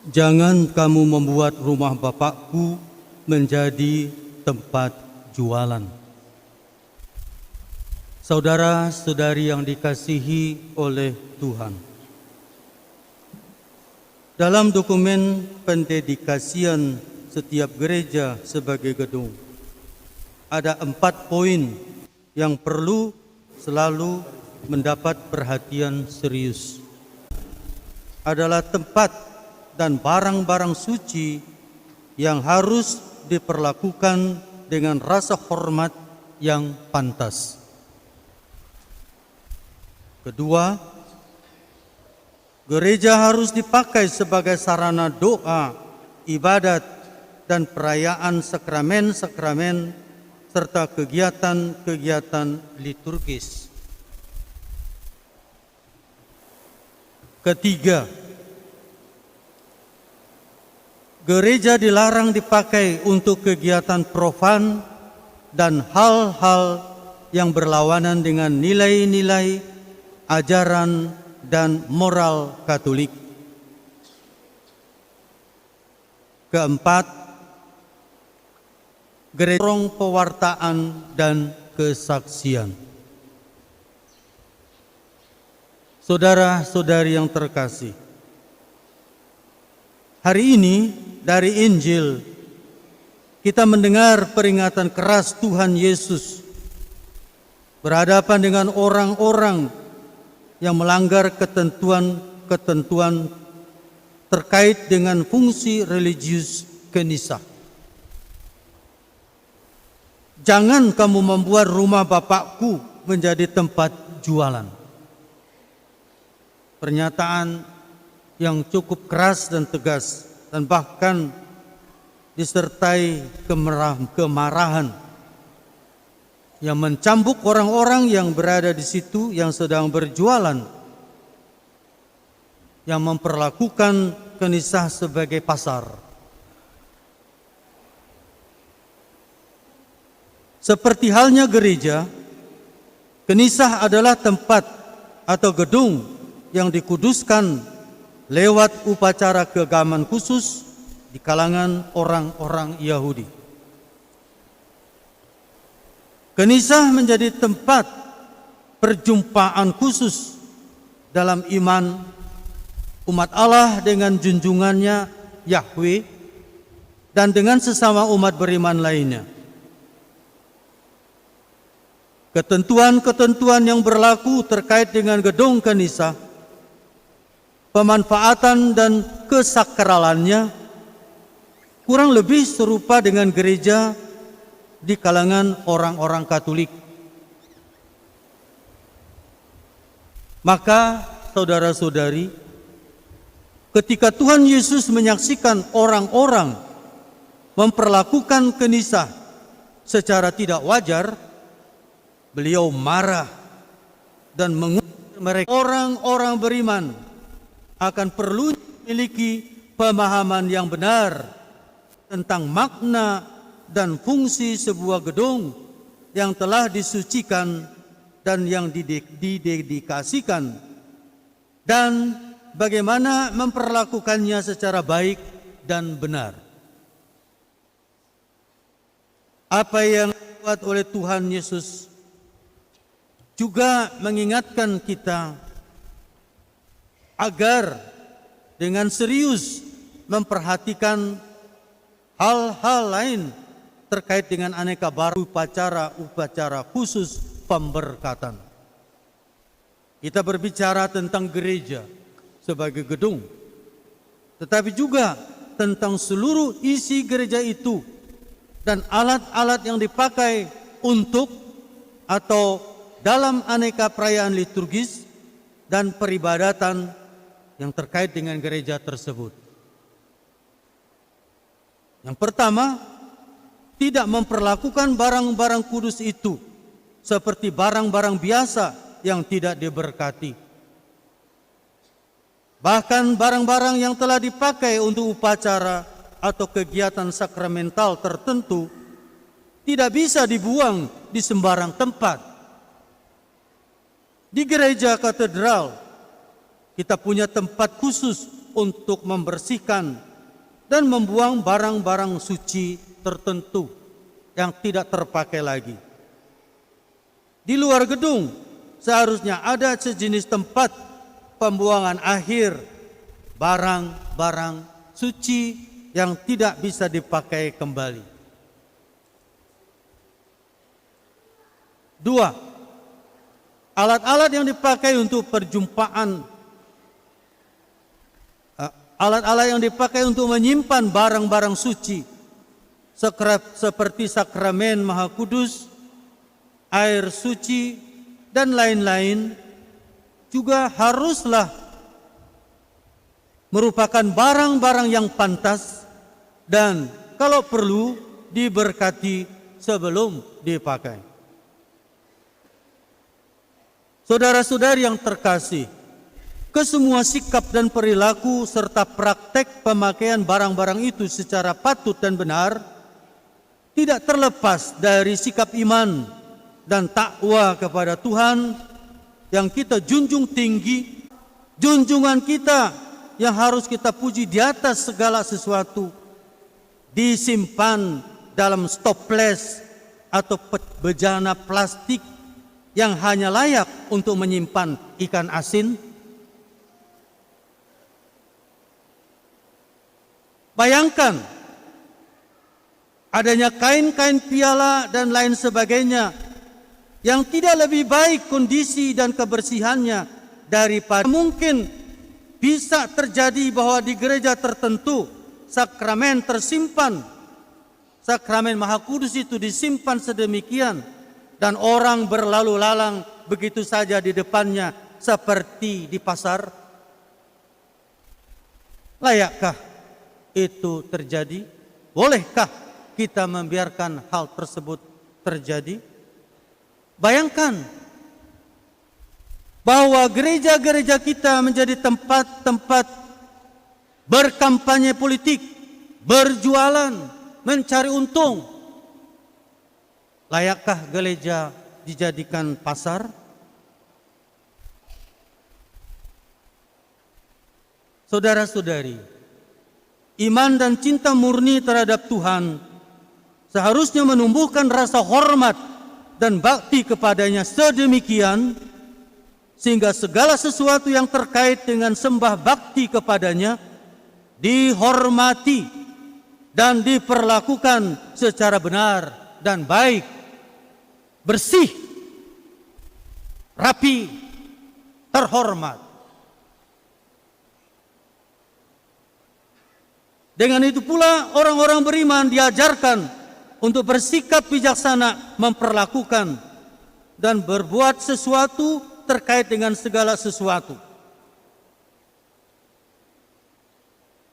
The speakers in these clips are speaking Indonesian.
Jangan kamu membuat rumah Bapakku menjadi tempat jualan. Saudara-saudari yang dikasihi oleh Tuhan, dalam dokumen pendedikasian setiap gereja sebagai gedung, ada 4 poin yang perlu selalu mendapat perhatian serius. Adalah tempat dan barang-barang suci yang harus diperlakukan dengan rasa hormat yang pantas. Kedua, gereja harus dipakai sebagai sarana doa, ibadat, dan perayaan sakramen-sakramen serta kegiatan-kegiatan liturgis. Ketiga, gereja dilarang dipakai untuk kegiatan profan dan hal-hal yang berlawanan dengan nilai-nilai, ajaran, dan moral Katolik. Keempat, gereja pewartaan dan kesaksian. Saudara-saudari yang terkasih, hari ini dari Injil kita mendengar peringatan keras Tuhan Yesus berhadapan dengan orang-orang yang melanggar ketentuan-ketentuan terkait dengan fungsi religius Kenisah. Jangan kamu membuat rumah Bapakku menjadi tempat jualan. Pernyataan yang cukup keras dan tegas dan bahkan disertai kemarahan yang mencambuk orang-orang yang berada di situ yang sedang berjualan, yang memperlakukan Kenisah sebagai pasar. Seperti halnya gereja, Kenisah adalah tempat atau gedung yang dikuduskan lewat upacara keagamaan khusus di kalangan orang-orang Yahudi. Kenisah menjadi tempat perjumpaan khusus dalam iman umat Allah dengan junjungannya Yahweh dan dengan sesama umat beriman lainnya. Ketentuan-ketentuan yang berlaku terkait dengan gedung Kenisah, pemanfaatan dan kesakralannya kurang lebih serupa dengan gereja di kalangan orang-orang Katolik. Maka saudara-saudari, ketika Tuhan Yesus menyaksikan orang-orang memperlakukan Kenisah secara tidak wajar, beliau marah dan mengusir mereka. Orang-orang beriman akan perlu memiliki pemahaman yang benar tentang makna dan fungsi sebuah gedung yang telah disucikan dan yang didedikasikan, dan bagaimana memperlakukannya secara baik dan benar. Apa yang dibuat oleh Tuhan Yesus juga mengingatkan kita agar dengan serius memperhatikan hal-hal lain terkait dengan aneka baru upacara khusus pemberkatan. Kita berbicara tentang gereja sebagai gedung, tetapi juga tentang seluruh isi gereja itu dan alat-alat yang dipakai untuk atau dalam aneka perayaan liturgis dan peribadatan yang terkait dengan gereja tersebut. Yang pertama, tidak memperlakukan barang-barang kudus itu seperti barang-barang biasa yang tidak diberkati. Bahkan barang-barang yang telah dipakai untuk upacara atau kegiatan sakramental tertentu tidak bisa dibuang di sembarang tempat. Di gereja katedral kita punya tempat khusus untuk membersihkan dan membuang barang-barang suci tertentu yang tidak terpakai lagi. Di luar gedung seharusnya ada sejenis tempat pembuangan akhir barang-barang suci yang tidak bisa dipakai kembali. 2. Alat-alat yang dipakai untuk perjumpaan, alat-alat yang dipakai untuk menyimpan barang-barang suci seperti sakramen Maha Kudus, air suci, dan lain-lain juga haruslah merupakan barang-barang yang pantas dan kalau perlu diberkati sebelum dipakai. Saudara-saudari yang terkasih, kesemua sikap dan perilaku serta praktek pemakaian barang-barang itu secara patut dan benar tidak terlepas dari sikap iman dan takwa kepada Tuhan yang kita junjung tinggi, junjungan kita yang harus kita puji di atas segala sesuatu, disimpan dalam stoples atau bejana plastik yang hanya layak untuk menyimpan ikan asin. Bayangkan adanya kain-kain piala dan lain sebagainya yang tidak lebih baik kondisi dan kebersihannya daripada mungkin bisa terjadi bahwa di gereja tertentu sakramen tersimpan, sakramen Maha Kudus itu disimpan sedemikian dan orang berlalu lalang begitu saja di depannya seperti di pasar. Layakkah itu terjadi? Bolehkah kita membiarkan hal tersebut terjadi? Bayangkan bahwa gereja-gereja kita menjadi tempat-tempat berkampanye politik, berjualan, mencari untung. Layakkah gereja dijadikan pasar? Saudara-saudari, iman dan cinta murni terhadap Tuhan seharusnya menumbuhkan rasa hormat dan bakti kepadanya sedemikian sehingga segala sesuatu yang terkait dengan sembah bakti kepadanya dihormati dan diperlakukan secara benar dan baik, bersih, rapi, terhormat. Dengan itu pula orang-orang beriman diajarkan untuk bersikap bijaksana memperlakukan dan berbuat sesuatu terkait dengan segala sesuatu.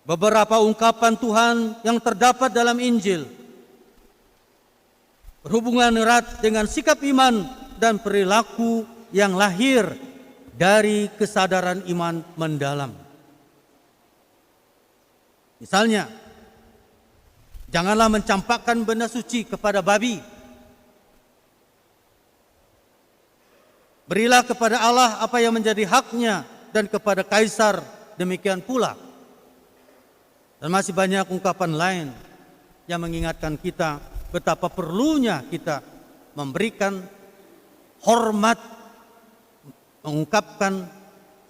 Beberapa ungkapan Tuhan yang terdapat dalam Injil berhubungan erat dengan sikap iman dan perilaku yang lahir dari kesadaran iman mendalam. Misalnya, janganlah mencampakkan benda suci kepada babi. Berilah kepada Allah apa yang menjadi haknya dan kepada kaisar demikian pula. Dan masih banyak ungkapan lain yang mengingatkan kita betapa perlunya kita memberikan hormat, mengungkapkan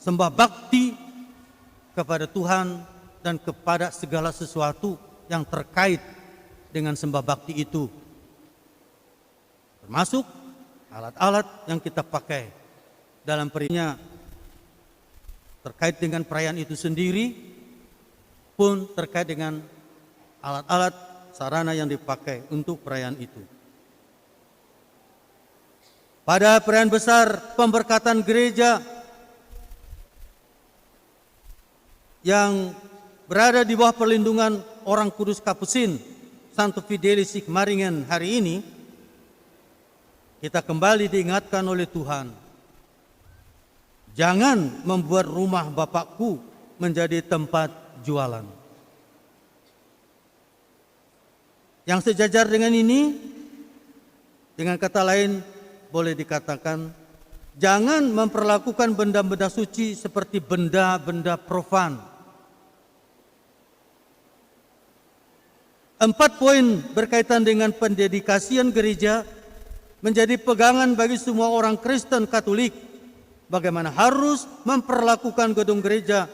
sembah bakti kepada Tuhan dan kepada segala sesuatu yang terkait dengan sembah bakti itu. Termasuk alat-alat yang kita pakai dalam perayaan terkait dengan perayaan itu sendiri pun terkait dengan alat-alat sarana yang dipakai untuk perayaan itu. Pada perayaan besar pemberkatan gereja yang berada di bawah perlindungan orang kudus Kapusin Santo Fidelis Sigmaringen hari ini, kita kembali diingatkan oleh Tuhan, jangan membuat rumah Bapakku menjadi tempat jualan. Yang sejajar dengan ini, dengan kata lain boleh dikatakan, jangan memperlakukan benda-benda suci seperti benda-benda profan 4 poin berkaitan dengan pendedikasian gereja menjadi pegangan bagi semua orang Kristen Katolik, bagaimana harus memperlakukan gedung gereja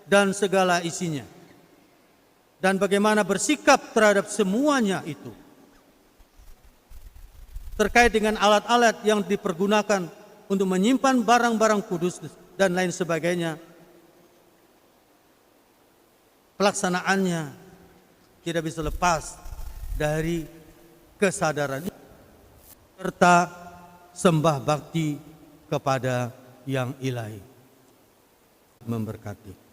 dan segala isinya, dan bagaimana bersikap terhadap semuanya itu. Terkait dengan alat-alat yang dipergunakan untuk menyimpan barang-barang kudus dan lain sebagainya, pelaksanaannya tidak bisa lepas dari kesadaran serta sembah bakti kepada yang ilahi. Memberkati.